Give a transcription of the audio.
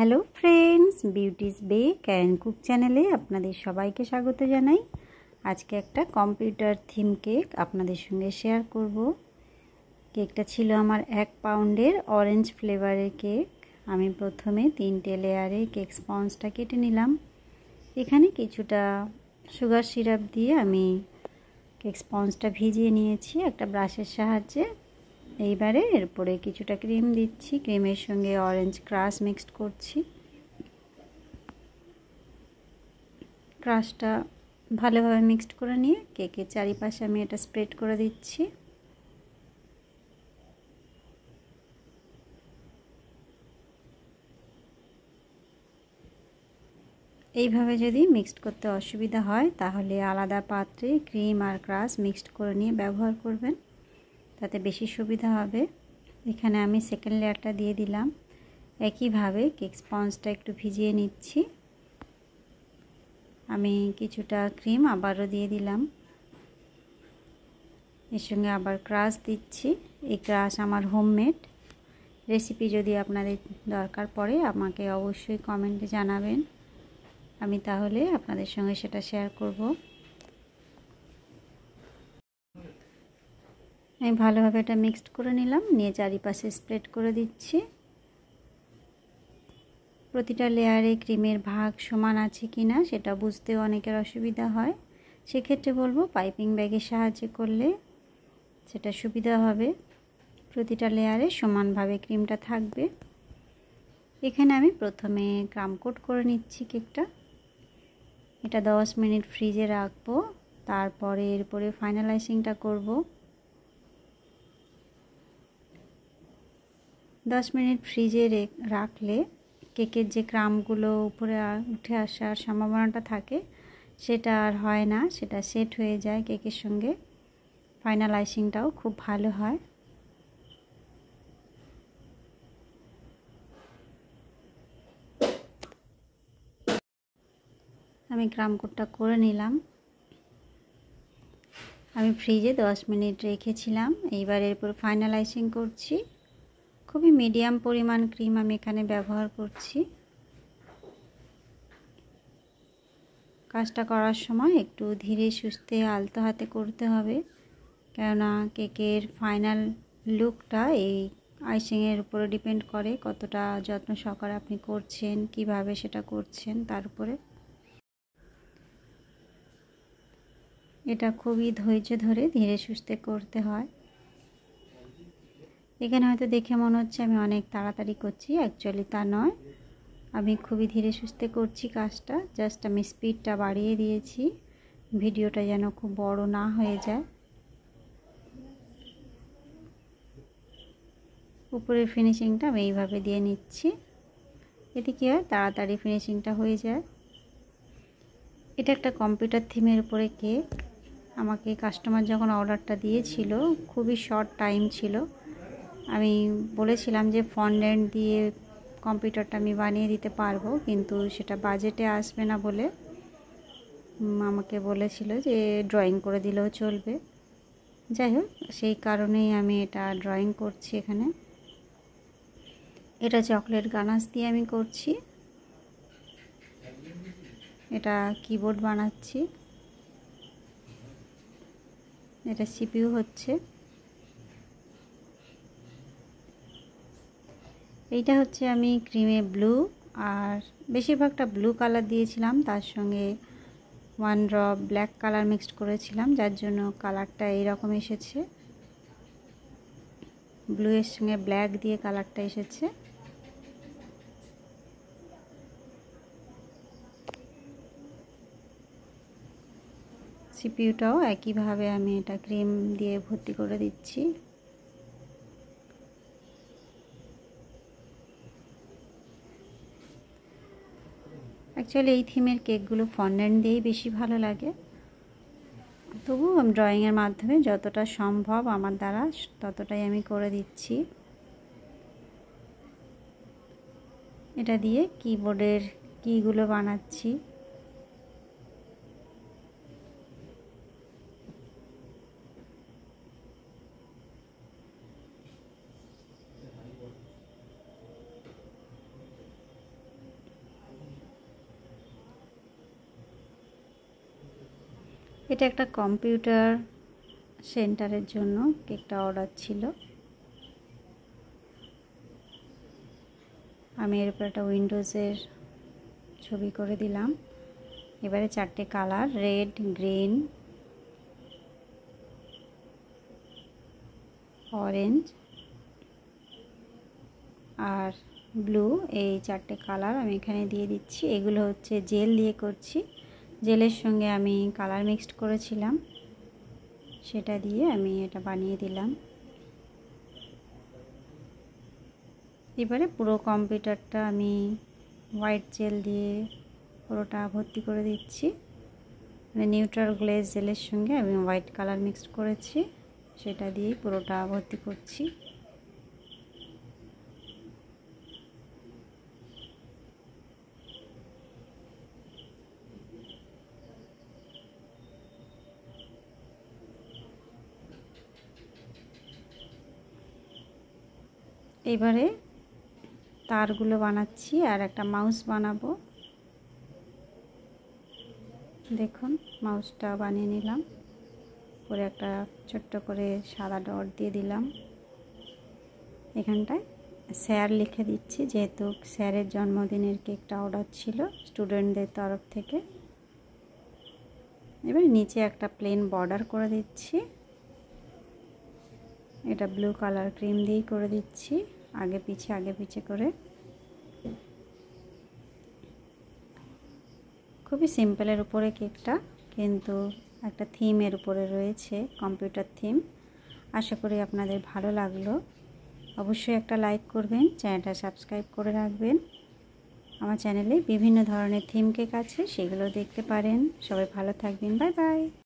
Hello friends, beauty's bake and cook চ্যানেলে আপনাদের সবাইকে স্বাগত জানাই। আজকে একটা কম্পিউটার থিম কেক আপনাদের সঙ্গে শেয়ার করব। কেকটা ছিল আমার 1 পাউন্ডের অরেঞ্জ ফ্লেভারের কেক। আমি প্রথমে 3টে লেয়ারে কেক স্পঞ্জটা কেটে নিলাম। এখানে কিছুটা সুগার সিরাপ দিয়ে আমি কেক স্পঞ্জটা ভিজিয়ে নিয়েছি একটা ব্রাশের সাহায্যে। এইবারে এরপরে কিছুটা ক্রিম দিচ্ছি, ক্রিমের সঙ্গে অরেঞ্জ ক্রাশ মিক্সড করছি। ক্রাশটা ভালোভাবে মিক্সড করে নিয়ে কেকের চারিপাশে আমি এটা স্প্রেড করে দিচ্ছি। এইভাবে যদি মিক্সড করতে অসুবিধা হয় তাহলে আলাদা পাত্রে ক্রিম আর ক্রাশ মিক্সড করে নিয়ে ব্যবহার করবেন, তাতে বেশি সুবিধা হবে। এখানে আমি সেকেন্ড লেয়ারটা দিয়ে দিলাম। একইভাবে কেক স্পঞ্জটা একটু ভিজিয়ে নিচ্ছি। আমি কিছুটা ক্রিম আবারও দিয়ে দিলাম, এর সঙ্গে আবার ক্রাশ দিচ্ছি। এই ক্রাশ আমার হোমমেড রেসিপি, যদি আপনাদের দরকার পড়ে আমাকে অবশ্যই কমেন্টে জানাবেন, আমি তাহলে আপনাদের সঙ্গে সেটা শেয়ার করব। আমি ভালোভাবে এটা মিক্সড করে নিলাম, নিয়ে চারিপাশে স্প্রেড করে দিচ্ছি। প্রতিটা লেয়ারে ক্রিমের ভাগ সমান আছে কিনা সেটা বুঝতেও অনেকের অসুবিধা হয়, সেক্ষেত্রে বলবো পাইপিং ব্যাগের সাহায্যে করলে সেটা সুবিধা হবে। প্রতিটা লেয়ারে সমানভাবে ক্রিমটা থাকবে। এখানে আমি প্রথমে ক্রাম কোট করে নিচ্ছি কেকটা। এটা 10 মিনিট ফ্রিজে রাখবো, তারপরে এরপরে ফাইনালাইজিংটা করব। 10 মিনিট ফ্রিজে রাখলে কেকের যে ক্রামগুলো উপরে উঠে আসার সম্ভাবনাটা থাকে সেটা আর হয় না, সেটা সেট হয়ে যায় কেকের সঙ্গে। ফাইনালাইজিংটাও খুব ভালো হয়। আমি ক্রাম কোটটা করে নিলাম। আমি ফ্রিজে 10 মিনিট রেখেছিলাম। এইবার এরপর ফাইনালাইজিং করছি। খুবই মিডিয়াম পরিমাণ ক্রিম আমি এখানে ব্যবহার করছি। কাজটা করার সময় একটু ধীরে সুস্থে আলতো হাতে করতে হবে, কেননা কেকের ফাইনাল লুকটা এই আইসিংয়ের উপরে ডিপেন্ড করে কতটা যত্ন সহকারে আপনি করছেন, কিভাবে সেটা করছেন তার উপরে। এটা খুবই ধৈর্য ধরে ধীরে সুস্থে করতে হয়। এখানে হয়তো দেখে মনে হচ্ছে আমি অনেক তাড়াতাড়ি করছি, অ্যাকচুয়ালি তা নয়। আমি খুবই ধীরে সুস্থে করছি কাজটা, জাস্ট আমি স্পিডটা বাড়িয়ে দিয়েছি ভিডিওটা যেন খুব বড় না হয়ে যায়। উপরের ফিনিশিংটা আমি এইভাবে দিয়ে নিচ্ছি, এতে কি হয় তাড়াতাড়ি ফিনিশিংটা হয়ে যায়। এটা একটা কম্পিউটার থিমের উপরে কেক। আমাকে কাস্টমার যখন অর্ডারটা দিয়েছিল খুবই শর্ট টাইম ছিল, আমি বলেছিলাম যে ফন্ডেন্ট দিয়ে কম্পিউটারটা আমি বানিয়ে দিতে পারবো, কিন্তু সেটা বাজেটে আসবে না বলে আমাকে বলেছিল যে ড্রয়িং করে দিলেও চলবে। যাই হোক, সেই কারণেই আমি এটা ড্রয়িং করছি এখানে। এটা চকলেট গানাশ দিয়ে আমি করছি। এটা কিবোর্ড বানাচ্ছি, এটা সিপিইউ হচ্ছে। এইটা হচ্ছে আমি ক্রিমে ব্লু আর বেশিরভাগটা ব্লু কালার দিয়েছিলাম, তার সঙ্গে 1 ড্রপ ব্ল্যাক কালার মিক্সড করেছিলাম, যার জন্য কালারটা এইরকম এসেছে। ব্লু এর সঙ্গে ব্ল্যাক দিয়ে কালারটা এসেছে। সিপিইউটাও একইভাবে আমি এটা ক্রিম দিয়ে ভর্তি করে দিচ্ছি। অ্যাকচুয়ালি এই থিমের কেকগুলো ফন্ডেন্ট দিয়েই বেশি ভালো লাগে, তবুও আমি ড্রয়িংয়ের মাধ্যমে যতটা সম্ভব আমার দ্বারা ততটাই আমি করে দিচ্ছি। এটা দিয়ে কিবোর্ডের কিগুলো বানাচ্ছি। এটা একটা কম্পিউটার সেন্টারের জন্য কেকটা অর্ডার ছিল। আমি এর উপর একটা উইন্ডোজের ছবি করে দিলাম। এবারে 4টে কালার, রেড, গ্রিন, অরেঞ্জ আর ব্লু, এই 4টে কালার আমি এখানে দিয়ে দিচ্ছি। এগুলো হচ্ছে জেল দিয়ে করছি। জেলের সঙ্গে আমি কালার মিক্সড করেছিলাম, সেটা দিয়ে আমি এটা বানিয়ে দিলাম। এবারে পুরো কম্পিউটারটা আমি হোয়াইট জেল দিয়ে পুরোটা ভর্তি করে দিচ্ছি। মানে নিউট্রাল গ্লেজ জেলের সঙ্গে আমি হোয়াইট কালার মিক্সড করেছি, সেটা দিয়ে পুরোটা ভর্তি করছি। এবারে তারগুলো বানাচ্ছি আর একটা মাউস বানাবো। দেখুন মাউসটা বানিয়ে নিলাম, পরে একটা ছোট্ট করে সাদা ডট দিয়ে দিলাম। এখানটায় স্যার লিখে দিচ্ছি, যেহেতু স্যারের জন্মদিনের কেকটা অর্ডার ছিল স্টুডেন্টদের তরফ থেকে। এবার নিচে একটা প্লেন বর্ডার করে দিচ্ছি। এটা ব্লু কালার ক্রিম দিয়েই করে দিচ্ছি, আগে পিছে করে। খুবই সিম্পলের উপরে কেকটা, কিন্তু একটা থিমের উপরে রয়েছে, কম্পিউটার থিম। আশা করি আপনাদের ভালো লাগলো। অবশ্যই একটা লাইক করবেন, চ্যানেলটা সাবস্ক্রাইব করে রাখবেন। আমার চ্যানেলে বিভিন্ন ধরনের থিম কেক আছে, সেগুলো দেখতে পারেন। সবাই ভালো থাকবেন, বাই বাই।